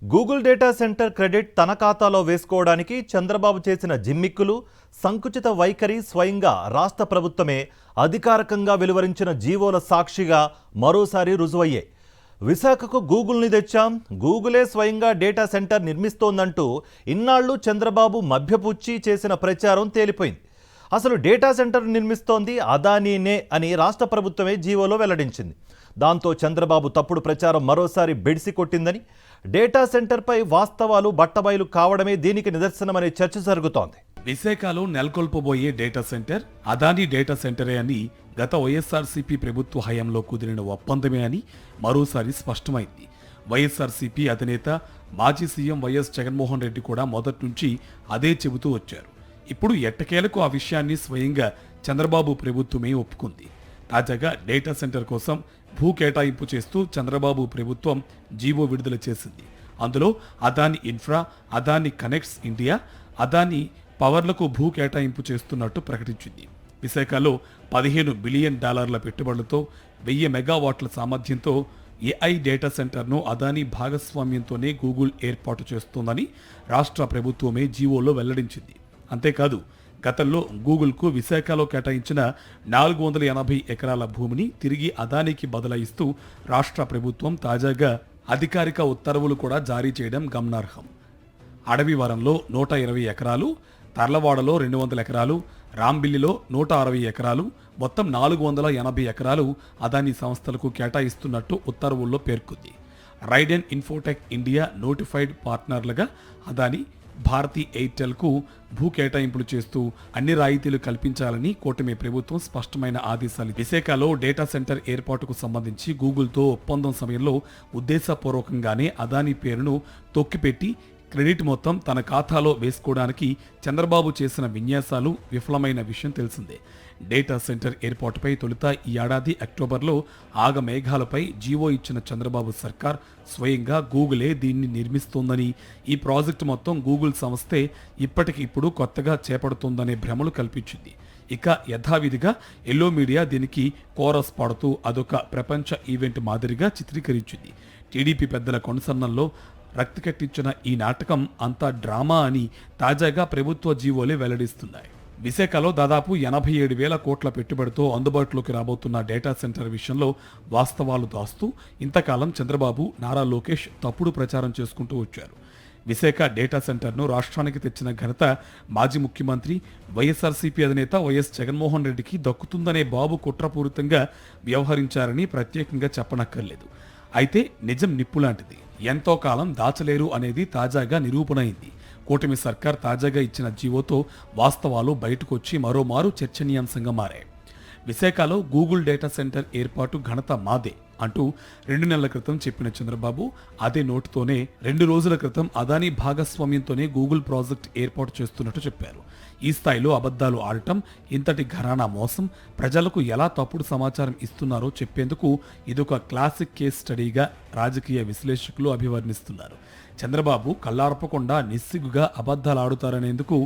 Google data centre credit తన ఖాతాలో వేసుకోవడానికి చంద్రబాబు చేసిన జిమ్మిక్కులు, సంకుచిత వైఖరి స్వయంగా రాష్ట్ర ప్రభుత్వమే అధికారికంగా వెలువరించిన జీవోల సాక్షిగా మరోసారి రుజువయ్యాయి. విశాఖకు గూగుల్ని తెచ్చాం, గూగులే స్వయంగా డేటా సెంటర్ నిర్మిస్తోందంటూ ఇన్నాళ్లు చంద్రబాబు మభ్యపుచ్చి చేసిన ప్రచారం తేలిపోయింది. అసలు డేటా సెంటర్ నిర్మిస్తోంది అదానీనే అని రాష్ట్ర ప్రభుత్వమే జీవోలో వెల్లడించింది. దాంతో చంద్రబాబు తప్పుడు ప్రచారం మరోసారి బెడిసి కొట్టిందని, డేటా సెంటర్పై వాస్తవాలు బట్టబయలు కావడమే దీనికి నిదర్శనమనే చర్చ జరుగుతోంది. విశాఖలో నెలకొల్పబోయే డేటా సెంటర్ అదానీ డేటా సెంటరే అని గత వైఎస్ఆర్సీపీ ప్రభుత్వ హయాంలో కుదిరిన ఒప్పందమే అని మరోసారి స్పష్టమైంది. వైఎస్ఆర్సీపీ అధినేత మాజీ సీఎం వైఎస్ జగన్మోహన్ రెడ్డి కూడా మొదటి నుంచి అదే చెబుతూ వచ్చారు. ఇప్పుడు ఎట్టకేలకు ఆ విషయాన్ని స్వయంగా చంద్రబాబు ప్రభుత్వమే ఒప్పుకుంది. తాజాగా డేటా సెంటర్ కోసం భూ కేటాయింపు చేస్తూ చంద్రబాబు ప్రభుత్వం జీవో విడుదల చేసింది. అందులో Adani Infra, Adani Connex India, Adani పవర్లకు భూ కేటాయింపు చేస్తున్నట్టు ప్రకటించింది. విశాఖలో $15 బిలియన్ పెట్టుబడులతో 1000 మెగావాట్ల సామర్థ్యంతో ఏఐ డేటా సెంటర్ను అదానీ భాగస్వామ్యంతోనే గూగుల్ ఏర్పాటు చేస్తోందని రాష్ట్ర ప్రభుత్వమే జీవోలో వెల్లడించింది. అంతేకాదు, గతంలో గూగుల్కు విశాఖలో కేటాయించిన 480 ఎకరాల భూమిని తిరిగి అదానీకి బదలాయిస్తూ రాష్ట్ర ప్రభుత్వం తాజాగా అధికారిక ఉత్తర్వులు కూడా జారీ చేయడం గమనార్హం. అడవివరంలో 120 ఎకరాలు, తర్లవాడలో 200 ఎకరాలు, రాంబిల్లిలో 160 ఎకరాలు, మొత్తం 480 ఎకరాలు అదానీ సంస్థలకు కేటాయిస్తున్నట్టు ఉత్తర్వుల్లో పేర్కొంది. రైడెన్ ఇన్ఫోటెక్ ఇండియా నోటిఫైడ్ పార్ట్నర్లుగా అదానీ, భారతీ ఎయిర్టెల్కు భూ కేటాయింపులు చేస్తూ అన్ని రాయితీలు కల్పించాలని కూటమి ప్రభుత్వం స్పష్టమైన ఆదేశాలు. విశాఖలో డేటా సెంటర్ ఏర్పాటుకు సంబంధించి గూగుల్తో ఒప్పందం సమయంలో ఉద్దేశపూర్వకంగానే అదానీ పేరును తొక్కిపెట్టి క్రెడిట్ మొత్తం తన ఖాతాలో వేసుకోవడానికి చంద్రబాబు చేసిన విన్యాసాలు విఫలమైన విషయం తెలిసిందే. డేటా సెంటర్ ఏర్పాటుపై తొలుత ఈ ఏడాది అక్టోబర్లో ఆగమేఘాలపై జీవో ఇచ్చిన చంద్రబాబు సర్కార్ స్వయంగా గూగులే దీన్ని నిర్మిస్తోందని, ఈ ప్రాజెక్టు మొత్తం గూగుల్ సంస్థే ఇప్పటికిప్పుడు కొత్తగా చేపడుతోందనే భ్రమలు కల్పించింది. ఇక యథావిధిగా ఎల్లో మీడియా దీనికి కోరస్ పాడుతూ అదొక ప్రపంచ ఈవెంట్ మాదిరిగా చిత్రీకరించింది. టీడీపీ పెద్దల కొనసన్నల్లో రక్తికట్టించిన ఈ నాటకం అంతా డ్రామా అని తాజాగా ప్రభుత్వ జీవోలే వెల్లడిస్తున్నాయి. విశాఖలో దాదాపు 87,000 కోట్ల పెట్టుబడితో అందుబాటులోకి రాబోతున్న డేటా సెంటర్ విషయంలో వాస్తవాలు దాస్తూ ఇంతకాలం చంద్రబాబు, నారా లోకేష్ తప్పుడు ప్రచారం చేసుకుంటూ వచ్చారు. విశాఖ డేటా సెంటర్ను రాష్ట్రానికి తెచ్చిన ఘనత మాజీ ముఖ్యమంత్రి, వైఎస్ఆర్సీపీ అధినేత వైఎస్ జగన్మోహన్ రెడ్డికి దక్కుతుందనే బాబు కుట్రపూరితంగా వ్యవహరించారని ప్రత్యేకంగా చెప్పనక్కర్లేదు. అయితే నిజం నిప్పులాంటిది, ఎంతో కాలం దాచలేరు అనేది తాజాగా నిరూపణ అయింది. కూటమి సర్కార్ తాజాగా ఇచ్చిన జీవోతో వాస్తవాలు బయటకొచ్చి మరోమారు చర్చనీయాంశంగా మారాయి. విశాఖలో గూగుల్ డేటా సెంటర్ ఏర్పాటు ఘనత మాదే అంటూ 2 నెలల క్రితం చెప్పిన చంద్రబాబు అదే నోటుతోనే 2 రోజుల క్రితం అదానీ భాగస్వామ్యంతోనే గూగుల్ ప్రాజెక్ట్ ఏర్పాటు చేస్తున్నట్టు చెప్పారు. ఈ స్థాయిలో అబద్ధాలు ఆడటం, ఇంతటి ఘరానా మోసం, ప్రజలకు ఎలా తప్పుడు సమాచారం ఇస్తున్నారో చెప్పేందుకు ఇదొక క్లాసిక్ కేస్ స్టడీగా రాజకీయ విశ్లేషకులు అభివర్ణిస్తున్నారు. చంద్రబాబు కళ్ళార్పకుండా నిస్సిగ్గుగా అబద్ధాలు ఆడుతారనేందుకు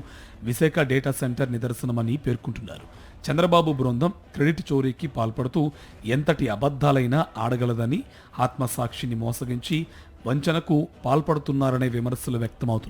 విశాఖ డేటా సెంటర్ నిదర్శనమని పేర్కొంటున్నారు. చంద్రబాబు బృందం క్రెడిట్ చోరీకి పాల్పడుతూ ఎంతటి అబద్ధాలైనా ఆడగలదని, ఆత్మసాక్షిని మోసగించి వంచనకు పాల్పడుతున్నారనే విమర్శలు వ్యక్తమవుతున్నాయి.